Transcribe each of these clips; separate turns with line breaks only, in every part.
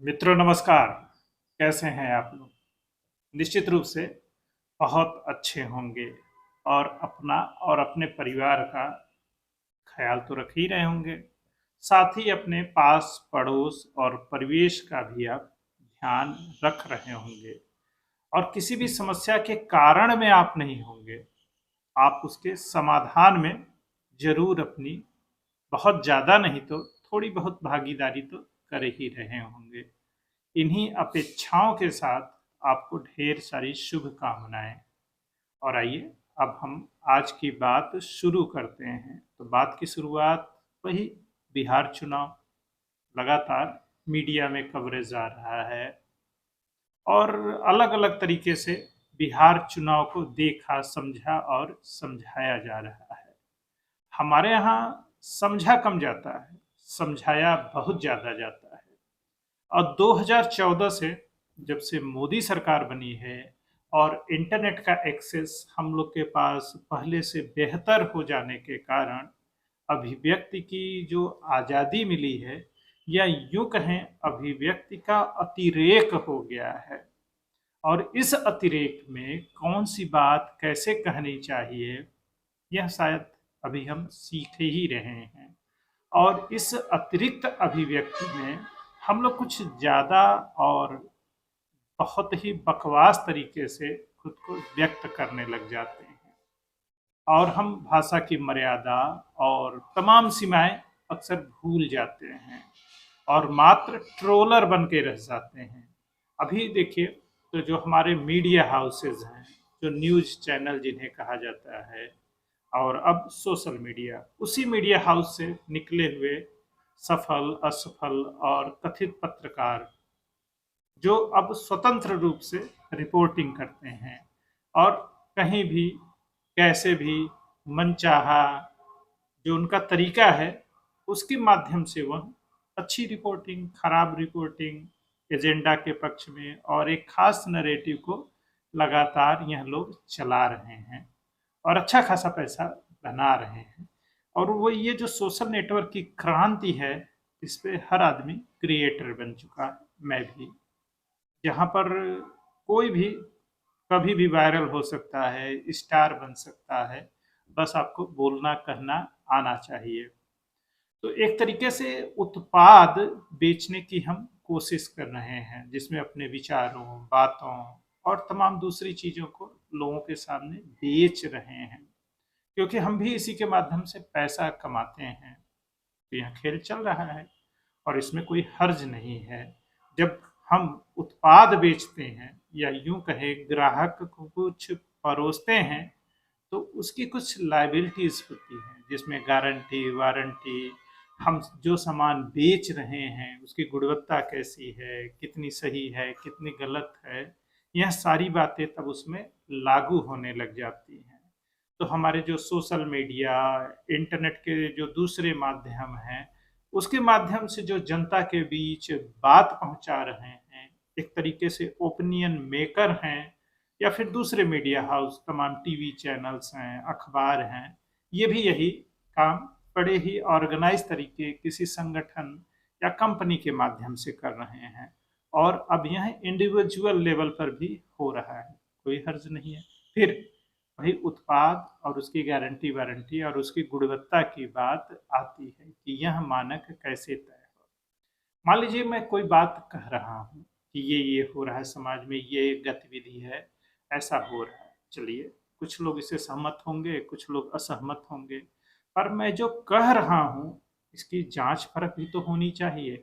मित्रों नमस्कार। कैसे हैं आप लोग? निश्चित रूप से बहुत अच्छे होंगे और अपना और अपने परिवार का ख्याल तो रख ही रहे होंगे। साथ ही अपने पास पड़ोस और परिवेश का भी आप ध्यान रख रहे होंगे और किसी भी समस्या के कारण में आप नहीं होंगे, आप उसके समाधान में जरूर अपनी बहुत ज़्यादा नहीं तो थोड़ी बहुत भागीदारी तो कर ही रहे होंगे। इन्हीं अपेक्षाओं के साथ आपको ढेर सारी शुभकामनाएं। और आइए अब हम आज की बात शुरू करते हैं। तो बात की शुरुआत वही बिहार चुनाव, लगातार मीडिया में कवरेज आ रहा है और अलग अलग तरीके से बिहार चुनाव को देखा समझा और समझाया जा रहा है। हमारे यहाँ समझा कम जाता है, समझाया बहुत ज़्यादा जाता है। और 2014 से जब से मोदी सरकार बनी है और इंटरनेट का एक्सेस हम लोग के पास पहले से बेहतर हो जाने के कारण अभिव्यक्ति की जो आज़ादी मिली है, या यूं कहें अभिव्यक्ति का अतिरेक हो गया है। और इस अतिरेक में कौन सी बात कैसे कहनी चाहिए, यह शायद अभी हम सीख ही रहे हैं। और इस अतिरिक्त अभिव्यक्ति में हम लोग कुछ ज़्यादा और बहुत ही बकवास तरीके से खुद को व्यक्त करने लग जाते हैं और हम भाषा की मर्यादा और तमाम सीमाएं अक्सर भूल जाते हैं और मात्र ट्रोलर बन के रह जाते हैं। अभी देखिए, तो जो हमारे मीडिया हाउसेज हैं, जो न्यूज़ चैनल जिन्हें कहा जाता है, और अब सोशल मीडिया, उसी मीडिया हाउस से निकले हुए सफल असफल और कथित पत्रकार जो अब स्वतंत्र रूप से रिपोर्टिंग करते हैं और कहीं भी कैसे भी मनचाहा जो उनका तरीका है उसके माध्यम से वह अच्छी रिपोर्टिंग, खराब रिपोर्टिंग, एजेंडा के पक्ष में और एक खास नैरेटिव को लगातार यह लोग चला रहे हैं और अच्छा खासा पैसा बना रहे हैं। और वो ये जो सोशल नेटवर्क की क्रांति है, इस पे हर आदमी क्रिएटर बन चुका है, मैं भी। यहाँ पर कोई भी कभी भी वायरल हो सकता है, स्टार बन सकता है, बस आपको बोलना कहना आना चाहिए। तो एक तरीके से उत्पाद बेचने की हम कोशिश कर रहे हैं जिसमें अपने विचारों, बातों और तमाम दूसरी चीज़ों को लोगों के सामने बेच रहे हैं, क्योंकि हम भी इसी के माध्यम से पैसा कमाते हैं। तो यह खेल चल रहा है और इसमें कोई हर्ज नहीं है। जब हम उत्पाद बेचते हैं या यूं कहे ग्राहक को कुछ परोसते हैं, तो उसकी कुछ लाइबिलिटीज होती हैं जिसमें गारंटी वारंटी, हम जो सामान बेच रहे हैं उसकी गुणवत्ता कैसी है, कितनी सही है, कितनी गलत है, यह सारी बातें तब उसमें लागू होने लग जाती हैं। तो हमारे जो सोशल मीडिया, इंटरनेट के जो दूसरे माध्यम हैं, उसके माध्यम से जो जनता के बीच बात पहुंचा रहे हैं, एक तरीके से ओपिनियन मेकर हैं, या फिर दूसरे मीडिया हाउस, तमाम टीवी चैनल्स हैं, अखबार हैं, ये भी यही काम बड़े ही ऑर्गेनाइज तरीके किसी संगठन या कंपनी के माध्यम से कर रहे हैं। और अब यह इंडिविजुअल लेवल पर भी हो रहा है, कोई हर्ज नहीं है। फिर वही उत्पाद और उसकी गारंटी वारंटी और उसकी गुणवत्ता की बात आती है कि यह मानक कैसे तय हो। मान लीजिए मैं कोई बात कह रहा हूँ कि ये हो रहा है समाज में, ये गतिविधि है, ऐसा हो रहा है। चलिए, कुछ लोग इससे सहमत होंगे, कुछ लोग असहमत होंगे, पर मैं जो कह रहा हूँ इसकी जांच परख भी तो होनी चाहिए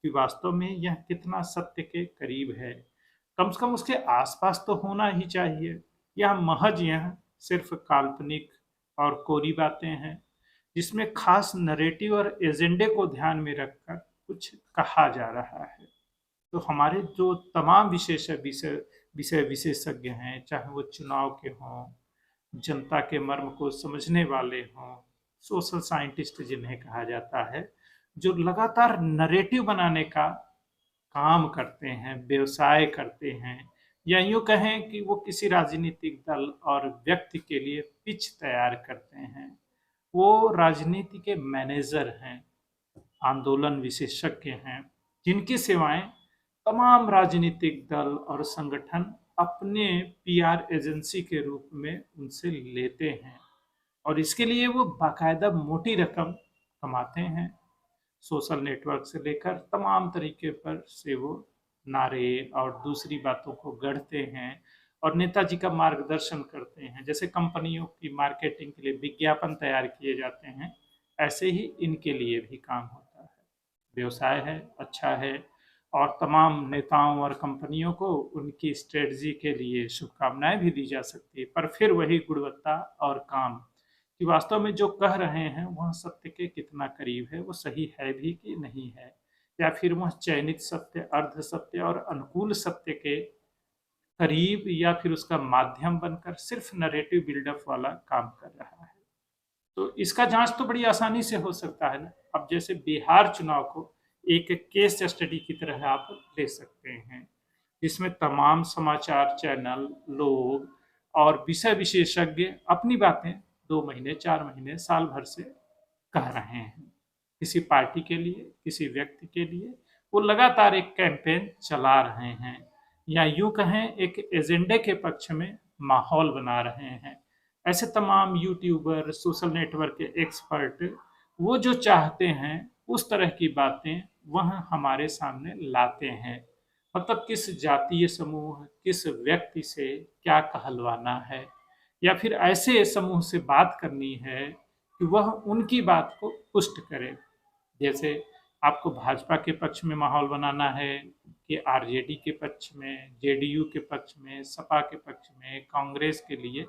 कि वास्तव में यह कितना सत्य के करीब है। कम से कम उसके आसपास तो होना ही चाहिए। यह महज यह सिर्फ काल्पनिक और कोरी बातें हैं जिसमें खास नरेटिव और एजेंडे को ध्यान में रखकर कुछ कहा जा रहा है। तो हमारे जो तमाम विषय विषय विशेषज्ञ हैं, चाहे वो चुनाव के हों, जनता के मर्म को समझने वाले हों, सोशल साइंटिस्ट जिन्हें कहा जाता है, जो लगातार नरेटिव बनाने का काम करते हैं, व्यवसाय करते हैं, या यूं कहें कि वो किसी राजनीतिक दल और व्यक्ति के लिए पिच तैयार करते हैं, वो राजनीति के मैनेजर हैं, आंदोलन विशेषज्ञ हैं, जिनकी सेवाएं तमाम राजनीतिक दल और संगठन अपने पीआर एजेंसी के रूप में उनसे लेते हैं और इसके लिए वो बाकायदा मोटी रकम कमाते हैं। सोशल नेटवर्क से लेकर तमाम तरीके पर से वो नारे और दूसरी बातों को गढ़ते हैं और नेताजी का मार्गदर्शन करते हैं। जैसे कंपनियों की मार्केटिंग के लिए विज्ञापन तैयार किए जाते हैं, ऐसे ही इनके लिए भी काम होता है। व्यवसाय है, अच्छा है और तमाम नेताओं और कंपनियों को उनकी स्ट्रेटजी के लिए शुभकामनाएं भी दी जा सकती है, पर फिर वही गुणवत्ता और काम कि वास्तव में जो कह रहे हैं वह सत्य के कितना करीब है, वो सही है भी कि नहीं है, या फिर वह चयनित सत्य, अर्ध सत्य और अनुकूल सत्य के करीब या फिर उसका माध्यम बनकर सिर्फ नरेटिव बिल्डअप वाला काम कर रहा है। तो इसका जांच तो बड़ी आसानी से हो सकता है ना। अब जैसे बिहार चुनाव को एक केस स्टडी की तरह आप ले सकते हैं, जिसमें तमाम समाचार चैनल, लोग और विषय विशेषज्ञ अपनी बातें 2 महीने, 4 महीने, साल भर से कह रहे हैं। किसी पार्टी के लिए, किसी व्यक्ति के लिए वो लगातार एक कैंपेन चला रहे हैं, या यूं कहें एक एजेंडे के पक्ष में माहौल बना रहे हैं। ऐसे तमाम यूट्यूबर, सोशल नेटवर्क के एक्सपर्ट वो जो चाहते हैं उस तरह की बातें वह हमारे सामने लाते हैं। मतलब किस जातीय समूह, किस व्यक्ति से क्या कहलवाना है, या फिर ऐसे समूह से बात करनी है कि वह उनकी बात को पुष्ट करे। जैसे आपको भाजपा के पक्ष में माहौल बनाना है कि आरजेडी के पक्ष में, जेडीयू के पक्ष में, सपा के पक्ष में, कांग्रेस के लिए,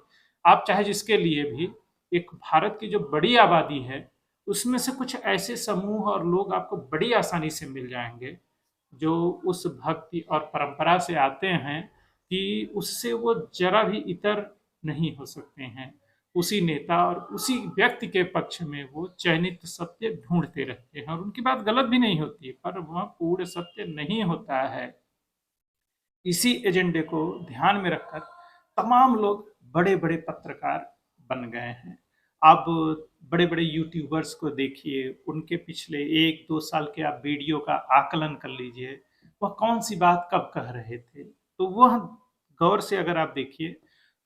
आप चाहे जिसके लिए भी, एक भारत की जो बड़ी आबादी है उसमें से कुछ ऐसे समूह और लोग आपको बड़ी आसानी से मिल जाएंगे जो उस भक्ति और परंपरा से आते हैं कि उससे वो जरा भी इतर नहीं हो सकते हैं। उसी नेता और उसी व्यक्ति के पक्ष में वो चयनित सत्य ढूंढते रहते हैं और उनकी बात गलत भी नहीं होती है, पर वह पूर्ण सत्य नहीं होता है। इसी एजेंडे को ध्यान में रखकर तमाम लोग बड़े बड़े पत्रकार बन गए हैं। आप बड़े बड़े यूट्यूबर्स को देखिए, उनके पिछले 1-2 साल के आप वीडियो का आकलन कर लीजिए, वह कौन सी बात कब कह रहे थे, तो वह गौर से अगर आप देखिए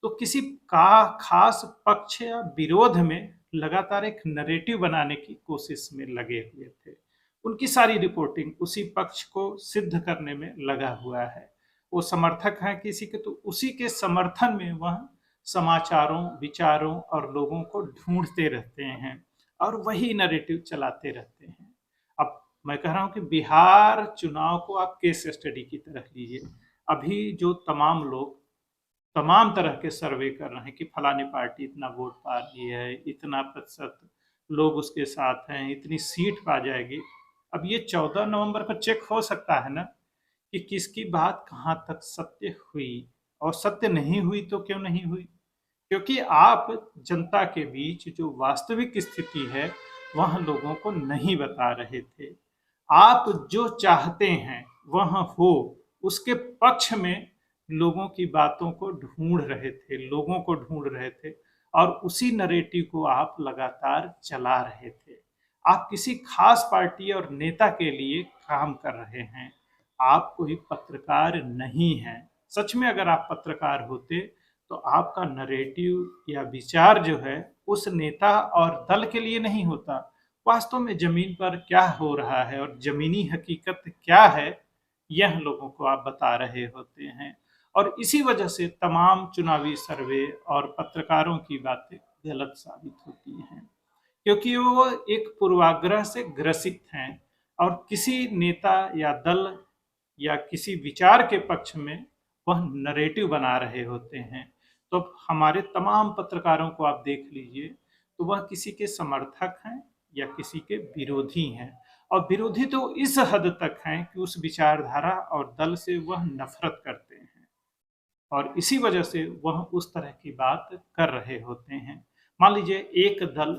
तो किसी का खास पक्ष या विरोध में लगातार एक नरेटिव बनाने की कोशिश में लगे हुए थे। उनकी सारी रिपोर्टिंग उसी पक्ष को सिद्ध करने में लगा हुआ है। वो समर्थक हैं किसी के, तो उसी के समर्थन में वह समाचारों, विचारों और लोगों को ढूंढते रहते हैं और वही नरेटिव चलाते रहते हैं। अब मैं कह रहा हूं कि बिहार चुनाव को आप केस स्टडी की तरह लीजिए। अभी जो तमाम लोग तमाम तरह के सर्वे कर रहे हैं कि फलानी पार्टी इतना वोट पा रही है, इतना प्रतिशत लोग उसके साथ हैं, इतनी सीट पा जाएगी। अब ये 14 नवंबर को चेक हो सकता है ना कि किसकी बात कहाँ तक सत्य हुई, और सत्य नहीं हुई तो क्यों नहीं हुई? क्योंकि आप जनता के बीच जो वास्तविक स्थिति है वह लोगों को नहीं बता रहे थे। आप जो चाहते हैं वह हो, उसके पक्ष में लोगों की बातों को ढूंढ रहे थे, लोगों को ढूंढ रहे थे और उसी नरेटिव को आप लगातार चला रहे थे। आप किसी खास पार्टी और नेता के लिए काम कर रहे हैं, आप कोई पत्रकार नहीं हैं। सच में अगर आप पत्रकार होते तो आपका नरेटिव या विचार जो है उस नेता और दल के लिए नहीं होता, वास्तव में जमीन पर क्या हो रहा है और जमीनी हकीकत क्या है यह लोगों को आप बता रहे होते हैं। और इसी वजह से तमाम चुनावी सर्वे और पत्रकारों की बातें गलत साबित होती हैं, क्योंकि वो एक पूर्वाग्रह से ग्रसित हैं और किसी नेता या दल या किसी विचार के पक्ष में वह नरेटिव बना रहे होते हैं। तो हमारे तमाम पत्रकारों को आप देख लीजिए तो वह किसी के समर्थक हैं या किसी के विरोधी हैं, और विरोधी तो इस हद तक हैं कि उस विचारधारा और दल से वह नफरत करते हैं और इसी वजह से वह उस तरह की बात कर रहे होते हैं। मान लीजिए एक दल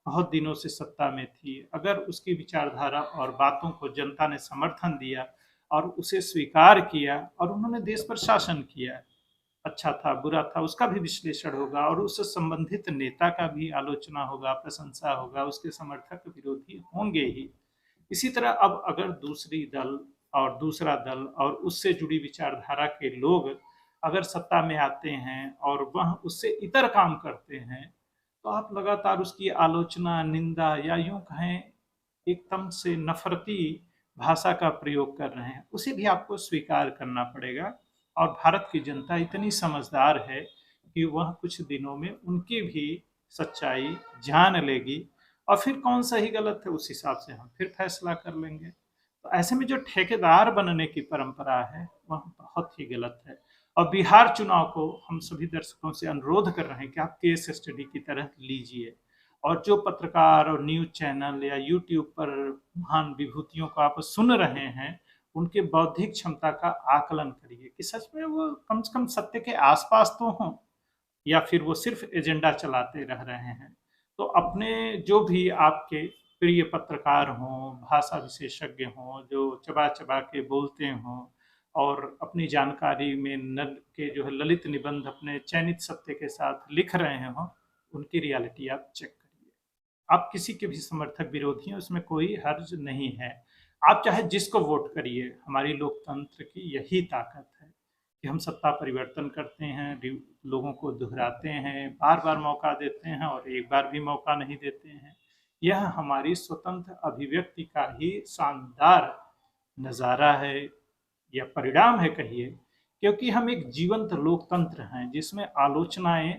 बहुत दिनों से सत्ता में थी, अगर उसकी विचारधारा और बातों को जनता ने समर्थन दिया और उसे स्वीकार किया और उन्होंने देश पर शासन किया, अच्छा था, बुरा था, उसका भी विश्लेषण होगा और उससे संबंधित नेता का भी आलोचना होगा, प्रशंसा होगा, उसके समर्थक विरोधी होंगे ही। इसी तरह अब अगर दूसरी दल और दूसरा दल और उससे जुड़ी विचारधारा के लोग अगर सत्ता में आते हैं और वह उससे इतर काम करते हैं, तो आप लगातार उसकी आलोचना, निंदा या यूँ कहें एकदम से नफ़रती भाषा का प्रयोग कर रहे हैं, उसे भी आपको स्वीकार करना पड़ेगा। और भारत की जनता इतनी समझदार है कि वह कुछ दिनों में उनकी भी सच्चाई जान लेगी और फिर कौन सही गलत है उस हिसाब से हम फिर फैसला कर लेंगे। तो ऐसे में जो ठेकेदार बनने की परंपरा है वह बहुत ही गलत है। और बिहार चुनाव को हम सभी दर्शकों से अनुरोध कर रहे हैं कि आप केस स्टडी की तरह लीजिए और जो पत्रकार और न्यूज चैनल या यूट्यूब पर महान विभूतियों को आप सुन रहे हैं, उनके बौद्धिक क्षमता का आकलन करिए कि सच में वो कम से कम सत्य के आसपास तो हों या फिर वो सिर्फ एजेंडा चलाते रह रहे हैं। तो अपने जो भी आपके प्रिय पत्रकार हों, भाषा विशेषज्ञ हों, जो चबा-चबा के बोलते हों और अपनी जानकारी में नल के जो है ललित निबंध अपने चयनित सत्य के साथ लिख रहे हों, उनकी रियलिटी आप चेक करिए। आप किसी के भी समर्थक विरोधी हैं, उसमें कोई हर्ज नहीं है। आप चाहे जिसको वोट करिए, हमारी लोकतंत्र की यही ताकत है कि हम सत्ता परिवर्तन करते हैं, लोगों को दोहराते हैं, बार-बार मौका देते हैं और एक बार भी मौका नहीं देते हैं। यह हमारी स्वतंत्र अभिव्यक्ति का ही शानदार नज़ारा है या परिणाम है कहिए, क्योंकि हम एक जीवंत लोकतंत्र हैं जिसमें आलोचनाएं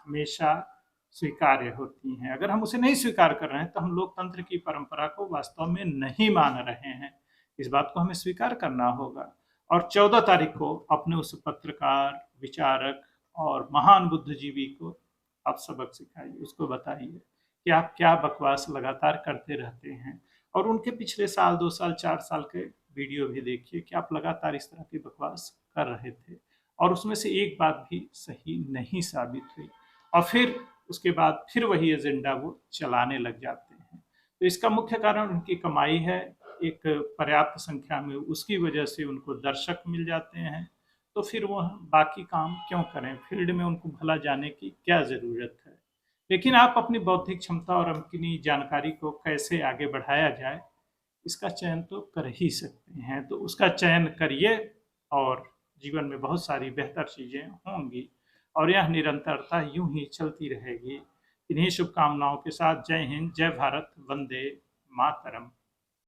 हमेशा स्वीकार्य होती हैं। अगर हम उसे नहीं स्वीकार कर रहे हैं तो हम लोकतंत्र की परंपरा को वास्तव में नहीं मान रहे हैं। इस बात को हमें स्वीकार करना होगा और 14 तारीख को अपने उस पत्रकार, विचारक और महान बुद्धिजीवी को आप सबक सिखाइए, उसको बताइए कि आप क्या बकवास लगातार करते रहते हैं और उनके पिछले साल, 2 साल, 4 साल के वीडियो भी देखिए कि आप लगातार इस तरह की बकवास कर रहे थे और उसमें से एक बात भी सही नहीं साबित हुई और फिर उसके बाद फिर वही एजेंडा वो चलाने लग जाते हैं। तो इसका मुख्य कारण उनकी कमाई है, एक पर्याप्त संख्या में उसकी वजह से उनको दर्शक मिल जाते हैं, तो फिर वह बाकी काम क्यों करें? फील्ड में उनको भला जाने की क्या ज़रूरत है? लेकिन आप अपनी बौद्धिक क्षमता और अपनी जानकारी को कैसे आगे बढ़ाया जाए, इसका चयन तो कर ही सकते हैं। तो उसका चयन करिए और जीवन में बहुत सारी बेहतर चीज़ें होंगी और यह निरंतरता यूं ही चलती रहेगी। इन्हीं शुभकामनाओं के साथ जय हिंद, जय भारत, वंदे मातरम।